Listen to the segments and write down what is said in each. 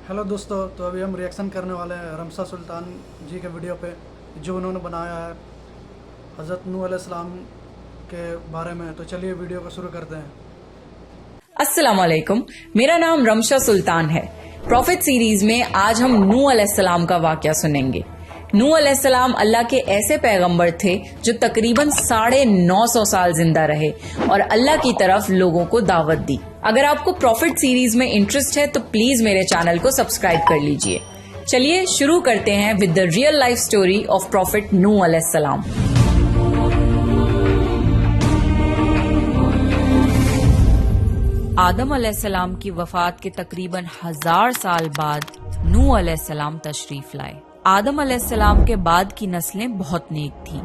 Hello दोस्तों, तो अभी हम रिएक्शन करने वाले हैं रमशा सुल्तान जी के वीडियो पे जो उन्होंने बनाया है हज़रत नूह अलैहिस्सलाम के बारे में। तो चलिए वीडियो को शुरू करते हैं। अस्सलाम वालेकुम, मेरा नाम रमशा सुल्तान है। प्रॉफिट सीरीज में आज हम नूह अलैहिस्सलाम का वाकया सुनेंगे। नूह अलैहिस्सलाम अल्लाह के ऐसे पैगंबर थे जो तकरीबन 950 साल जिंदा रहे और अल्लाह की तरफ लोगों को दावत दी। अगर आपको प्रॉफिट सीरीज में इंटरेस्ट है तो प्लीज मेरे चैनल को सब्सक्राइब कर लीजिए। चलिए शुरू करते हैं with the real life story of prophet Nuh अलैहिस्सलाम। आदम अलैहिस्सलाम की वफात के तकरीबन 1000 साल बाद नूह अलैहिस्सलाम तशरीफ लाए। आदम अलैहिस्सलाम के बाद की नस्लें बहुत नेक थीं,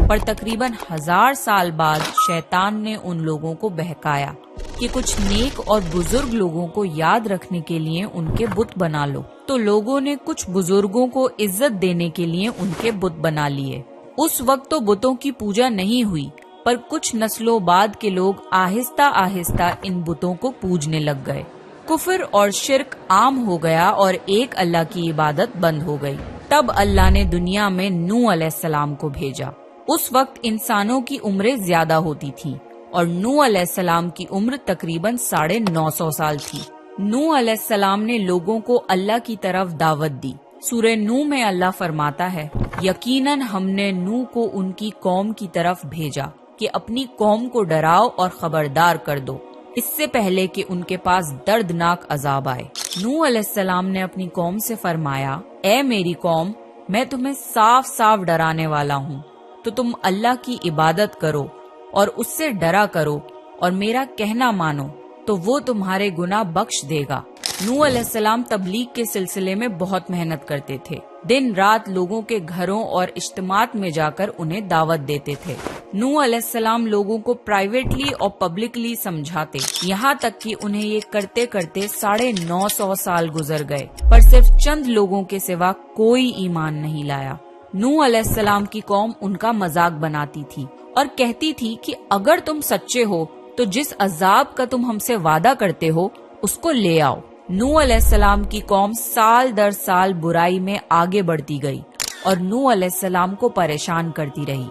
पर तकरीबन 1000 साल बाद शैतान ने उन लोगों को बहकाया कि कुछ नेक और बुजुर्ग लोगों को याद रखने के लिए उनके बुत बना लो। तो लोगों ने कुछ बुजुर्गों को इज्जत देने के लिए उनके बुत बना लिए। उस वक्त तो बुतों की पूजा नहीं हुई, पर कुछ नस्लों बाद के लोग आहिस्ता आहिस्ता इन बुतों को पूजने लग गए। कुफर और शिर्क आम हो गया और एक अल्लाह की इबादत बंद हो गई। तब अल्लाह ने दुनिया में नूह अलैहिस्सलाम को भेजा। उस वक्त इंसानों की उम्रें ज्यादा होती थीं और नूह अलैहिस्सलाम की उम्र तकरीबन 950 साल थी। नूह अलैहिस्सलाम ने लोगों को अल्लाह की तरफ दावत दी। सूरह नूह में अल्लाह फरमाता है, यकीनन हमने नूह को उनकी कौम की तरफ भेजा कि अपनी कौम को डराओ और खबरदार कर दो, इससे पहले कि उनके पास दर्दनाक अजाब आए। नूह अलैहिस्सलाम ने अपनी कौम से फरमाया, ए मेरी कौम, मैं तुम्हें साफ साफ डराने वाला हूँ, तो तुम अल्लाह की इबादत करो और उससे डरा करो और मेरा कहना मानो, तो वो तुम्हारे गुनाह बख्श देगा। नूह अलैहिस्सलाम तबलीग के सिलसिले में बहुत मेहनत करते थे। दिन रात लोगों के घरों और इज्तिमात में जाकर उन्हें दावत देते थे। नूह अलैहिस्सलाम लोगों को प्राइवेटली और पब्लिकली समझाते, यहाँ तक कि उन्हें ये करते करते 950 साल गुजर गए, पर सिर्फ चंद लोगों के सिवा कोई ईमान नहीं लाया। नूह अलैहिस्सलाम की कौम उनका मजाक बनाती थी और कहती थी कि अगर तुम सच्चे हो तो जिस अजाब का तुम हमसे वादा करते हो उसको ले आओ। नूह अलैहिस्सलाम की कौम साल दर साल बुराई में आगे बढ़ती गई और नूह अलैहिस्सलाम को परेशान करती रही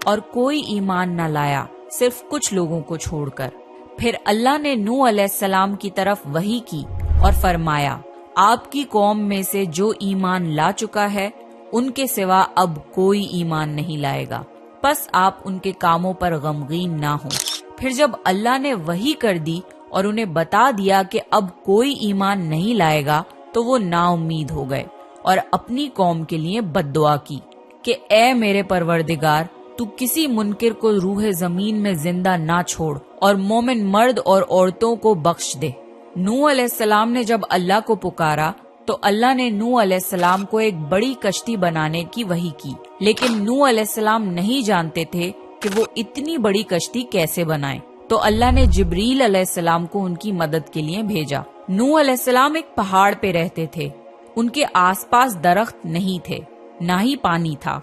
और कोई ईमान न लाया, सिर्फ कुछ लोगों को छोड़कर। फिर अल्लाह ने नूह अलैहिस्सलाम की तरफ वही की और फरमाया, आपकी कौम में से जो ईमान ला चुका है उनके सिवा अब कोई ईमान नहीं लाएगा, बस आप उनके कामों पर गमगीन ना हो। फिर जब अल्लाह ने वही कर दी और उन्हें बता दिया कि अब कोई ईमान नहीं लाएगा, तो वो नाउम्मीद हो गए और अपनी कौम के लिए बद्दुआ की कि ए मेरे परवरदिगार, तू किसी मुनकिर को रूह जमीन में जिंदा ना छोड़ और मोमिन मर्द और औरतों को बख्श दे। नूह अलैहिस्सलाम ने जब अल्लाह को पुकारा तो अल्लाह ने नूह अलैहिस्सलाम को एक बड़ी कश्ती बनाने की वही की, लेकिन नूह अलैहिस्सलाम नहीं जानते थे कि वो इतनी बड़ी कश्ती कैसे बनाएं। तो अल्लाह ने जिब्रील अलैहिस्सलाम को उनकी मदद के लिए भेजा। नूह अलैहिस्सलाम एक पहाड़ पे रहते थे। उनके आसपास दरख्त नहीं थे, ना ही पानी था।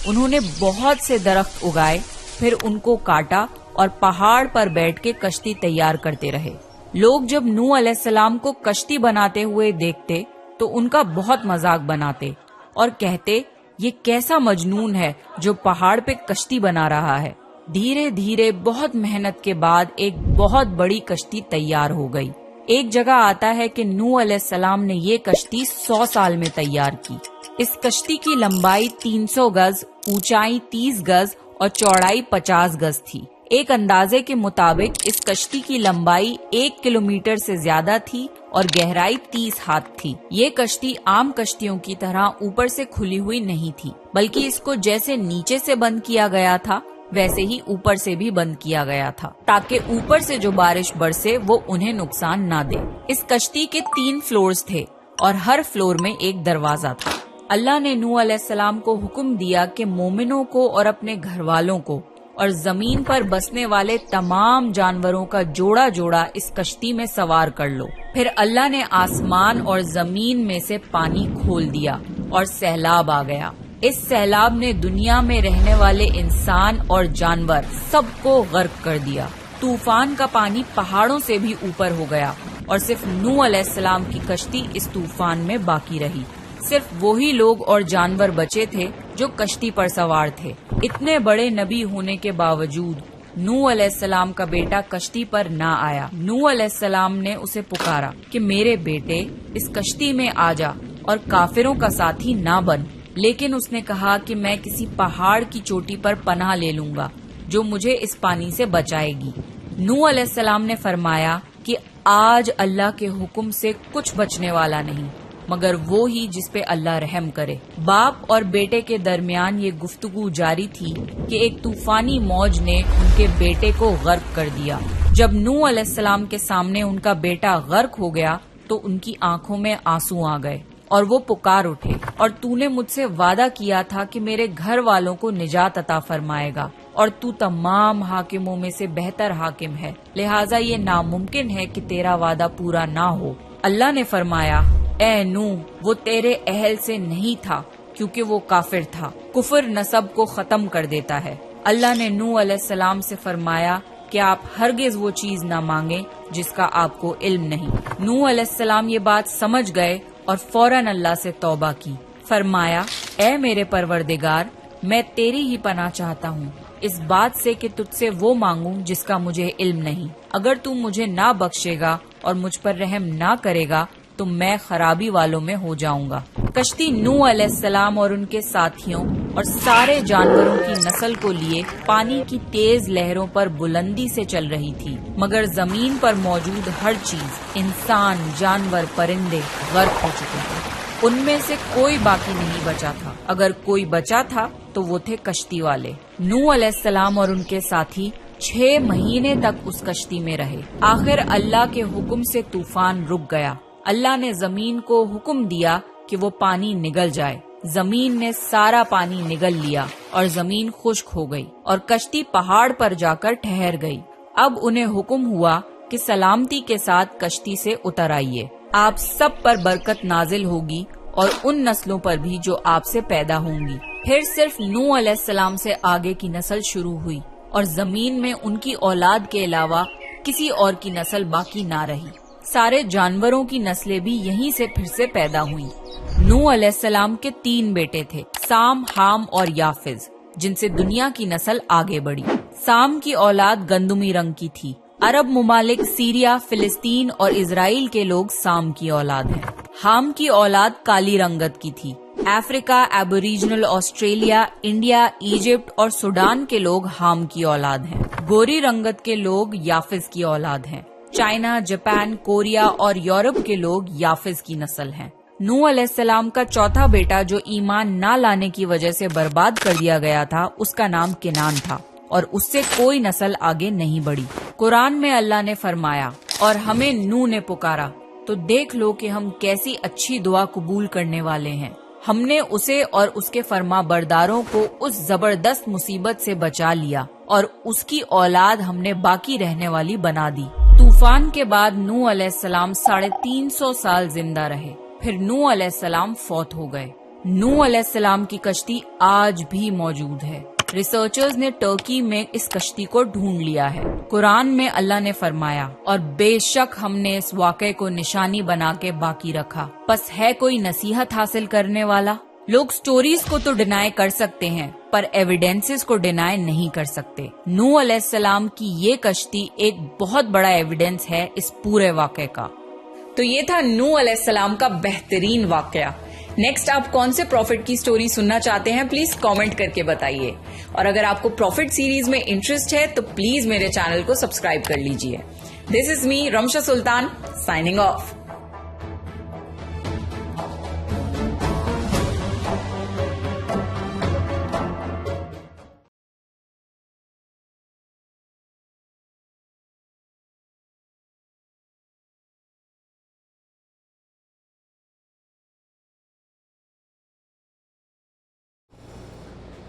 उन्होंने बहुत से दरख्त उगाए, फिर उनको काटा और पहाड़ पर बैठ के कश्ती तैयार करते रहे। लोग जब नूह अलैहिस्सलाम को कश्ती बनाते हुए देखते तो उनका बहुत मजाक बनाते और कहते, ये कैसा मजनून है जो पहाड़ पे कश्ती बना रहा है। धीरे धीरे बहुत मेहनत के बाद एक बहुत बड़ी कश्ती तैयार हो गई। एक जगह आता है कि नूह अलैहिस्सलाम ने ये कश्ती 100 साल में तैयार की। इस कश्ती की लंबाई 300 गज, ऊंचाई 30 गज और चौड़ाई 50 गज थी। एक अंदाजे के मुताबिक इस कश्ती की लंबाई 1 किलोमीटर से ज्यादा थी और गहराई 30 हाथ थी। ये कश्ती आम कश्तियों की तरह ऊपर से खुली हुई नहीं थी, बल्कि इसको जैसे नीचे से बंद किया गया था वैसे ही ऊपर से भी बंद किया गया था, ताकि ऊपर से जो बारिश बरसे वो उन्हें नुकसान ना दे। इस कश्ती के 3 फ्लोर्स थे और हर फ्लोर में एक दरवाजा था। अल्लाह ने नूह अलैहिस्सलाम को हुक्म दिया कि मोमिनों को और अपने घर वालों को और जमीन पर बसने वाले तमाम जानवरों का जोड़ा जोड़ा इस कश्ती में सवार कर लो। फिर अल्लाह ने आसमान और जमीन में से पानी खोल दिया और सैलाब आ गया। इस सैलाब ने दुनिया में रहने वाले इंसान और जानवर सबको गर्क कर दिया। तूफान का पानी पहाड़ों से भी ऊपर हो गया اور صرف نوح علیہ السلام کی کشتی اس طوفان میں باقی رہی۔ صرف وہی لوگ اور جانور بچے تھے جو کشتی پر سوار تھے۔ اتنے بڑے نبی ہونے کے باوجود نوح علیہ السلام کا بیٹا کشتی پر نہ آیا۔ نوح علیہ السلام نے اسے پکارا کہ میرے بیٹے اس کشتی میں آ جا اور کافروں کا ساتھی نہ بن، لیکن اس نے کہا کہ میں کسی پہاڑ کی چوٹی پر پناہ لے لوں گا جو مجھے اس پانی سے بچائے گی۔ نوح علیہ السلام نے فرمایا کہ آج اللہ کے حکم سے کچھ بچنے والا نہیں مگر وہ ہی جس پہ اللہ رحم کرے۔ باپ اور بیٹے کے درمیان یہ گفتگو جاری تھی کہ ایک طوفانی موج نے ان کے بیٹے کو غرق کر دیا۔ جب نوح علیہ السلام کے سامنے ان کا بیٹا غرق ہو گیا تو ان کی آنکھوں میں آنسو آ گئے اور وہ پکار اٹھے، اور تو نے مجھ سے وعدہ کیا تھا کہ میرے گھر والوں کو نجات عطا فرمائے گا، اور تو تمام حاکموں میں سے بہتر حاکم ہے، لہٰذا یہ ناممکن ہے کہ تیرا وعدہ پورا نہ ہو۔ اللہ نے فرمایا، اے نوح، وہ تیرے اہل سے نہیں تھا کیونکہ وہ کافر تھا۔ کفر نسب کو ختم کر دیتا ہے۔ اللہ نے نوح علیہ السلام سے فرمایا کہ آپ ہرگز وہ چیز نہ مانگیں جس کا آپ کو علم نہیں۔ نوح علیہ السلام یہ بات سمجھ گئے اور فوراً اللہ سے توبہ کی۔ فرمایا، اے میرے پروردگار، میں تیری ہی پناہ چاہتا ہوں اس بات سے کہ تجھ سے وہ مانگوں جس کا مجھے علم نہیں۔ اگر تو مجھے نہ بخشے گا اور مجھ پر رحم نہ کرے گا تو میں خرابی والوں میں ہو جاؤں گا۔ کشتی نوح علیہ السلام اور ان کے ساتھیوں اور سارے جانوروں کی نسل کو لیے پانی کی تیز لہروں پر بلندی سے چل رہی تھی، مگر زمین پر موجود ہر چیز، انسان، جانور، پرندے غرق ہو چکے تھے۔ ان میں سے کوئی باقی نہیں بچا تھا۔ اگر کوئی بچا تھا تو وہ تھے کشتی والے۔ نوح علیہ السلام اور ان کے ساتھی 6 مہینے تک اس کشتی میں رہے۔ آخر اللہ کے حکم سے طوفان رک گیا۔ اللہ نے زمین کو حکم دیا کہ وہ پانی نگل جائے۔ زمین نے سارا پانی نگل لیا اور زمین خشک ہو گئی اور کشتی پہاڑ پر جا کر ٹھہر گئی۔ اب انہیں حکم ہوا کہ سلامتی کے ساتھ کشتی سے اتر آئیے، آپ سب پر برکت نازل ہوگی اور ان نسلوں پر بھی جو آپ سے پیدا ہوں گی۔ پھر صرف نوح علیہ السلام سے آگے کی نسل شروع ہوئی اور زمین میں ان کی اولاد کے علاوہ کسی اور کی نسل باقی نہ رہی۔ سارے جانوروں کی نسلیں بھی یہیں سے پھر سے پیدا ہوئیں۔ نوح علیہ السلام کے 3 بیٹے تھے، سام، حام اور یافز، جن سے دنیا کی نسل آگے بڑھی۔ سام کی اولاد گندمی رنگ کی تھی۔ عرب ممالک سیریا، فلسطین اور اسرائیل کے لوگ سام کی اولاد ہیں۔ حام کی اولاد کالی رنگت کی تھی۔ افریقہ، ایبوریجنل آسٹریلیا، انڈیا، ایجپٹ اور سوڈان کے لوگ حام کی اولاد ہیں۔ گوری رنگت کے لوگ یافز کی اولاد ہیں۔ چائنا، جاپان، کوریا اور یورپ کے لوگ یافز کی نسل ہیں۔ نوح علیہ السلام کا چوتھا بیٹا جو ایمان نہ لانے کی وجہ سے برباد کر دیا گیا تھا، اس کا نام کنان تھا اور اس سے کوئی نسل آگے نہیں بڑھی۔ قرآن میں اللہ نے فرمایا، اور ہمیں نوح نے پکارا تو دیکھ لو کہ ہم کیسی اچھی دعا قبول کرنے والے ہیں۔ ہم نے اسے اور اس کے فرما برداروں کو اس زبردست مصیبت سے بچا لیا اور اس کی اولاد ہم نے باقی رہنے والی بنا دی۔ طوفان کے بعد نوح علیہ السلام 350 سال زندہ رہے، پھر نوح علیہ السلام فوت ہو گئے۔ نوح علیہ السلام کی کشتی آج بھی موجود ہے۔ ریسرچرز نے ترکی میں اس کشتی کو ڈھونڈ لیا ہے۔ قرآن میں اللہ نے فرمایا، اور بے شک ہم نے اس واقعے کو نشانی بنا کے باقی رکھا، پس ہے کوئی نصیحت حاصل کرنے والا؟ لوگ سٹوریز کو تو ڈینائی کر سکتے ہیں پر ایویڈنسز کو ڈینائی نہیں کر سکتے۔ نوح علیہ السلام کی یہ کشتی ایک بہت بڑا ایویڈنس ہے اس پورے واقعے کا۔ تو یہ تھا نوح علیہ السلام کا بہترین واقعہ۔ نیکسٹ آپ کون سے پروفٹ کی سٹوری سننا چاہتے ہیں پلیز کامنٹ کر کے بتائیے، اور اگر آپ کو پروفٹ سیریز میں انٹرسٹ ہے تو پلیز میرے چینل کو سبسکرائب کر لیجئے۔ دس از می رمشا سلطان سائننگ آف۔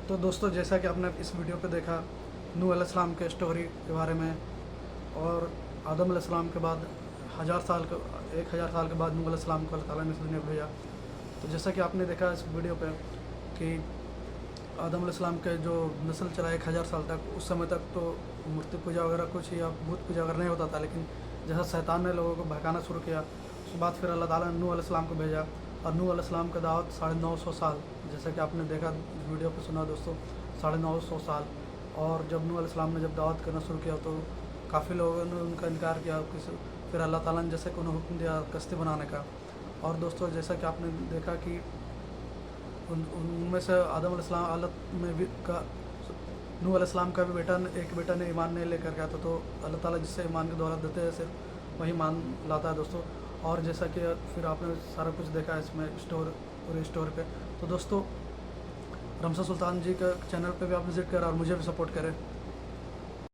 تو دوستو، جیسا کہ آپ نے اس ویڈیو پہ دیکھا نوح علیہ السلام کے اسٹوری کے بارے میں، اور آدم علیہ السلام کے بعد 1000 سال کے بعد نوح علیہ السلام کو اللہ تعالیٰ نے اس دنیا کو بھیجا۔ تو جیسا کہ آپ نے دیکھا اس ویڈیو پہ کہ آدم علیہ السلام کے جو نسل چلا 1000 سال تک، اس سمے تک تو مورتی پوجا وغیرہ کچھ یا بت پوجا وغیرہ نہیں ہوتا تھا، لیکن जैसा शैतान ने लोगों को बहकाना शुरू किया, उसके बाद फिर अल्लाह ताला ने नूह अलैहिस्सलाम को भेजा, और नूह अलैहिस्सलाम का दावत 950 साल, जैसा कि आपने देखा वीडियो पे सुना दोस्तों, 950 साल। और जब नूह अलैहिस्सलाम ने जब दावत करना शुरू किया तो काफ़ी लोगों ने उनका इनकार किया, फिर अल्लाह ताला ने जैसे कि उन्हें हुक्म दिया कश्ती बनाने का। और दोस्तों जैसा कि आपने देखा कि उनमें से आदम अलैहिस्सलाम में भी का नूह अलैहिस्सलाम का भी एक बेटा ने ईमान नहीं लेकर गया था, तो अल्लाह ताला जिससे ईमान की दौलत देते हैं सिर्फ वही ईमान लाता है दोस्तों। और जैसा कि फिर आपने सारा कुछ देखा इसमें स्टोर पे। तो दोस्तों रमसा सुल्तान जी के चैनल पे भी आप विज़िट करें और मुझे भी सपोर्ट करें।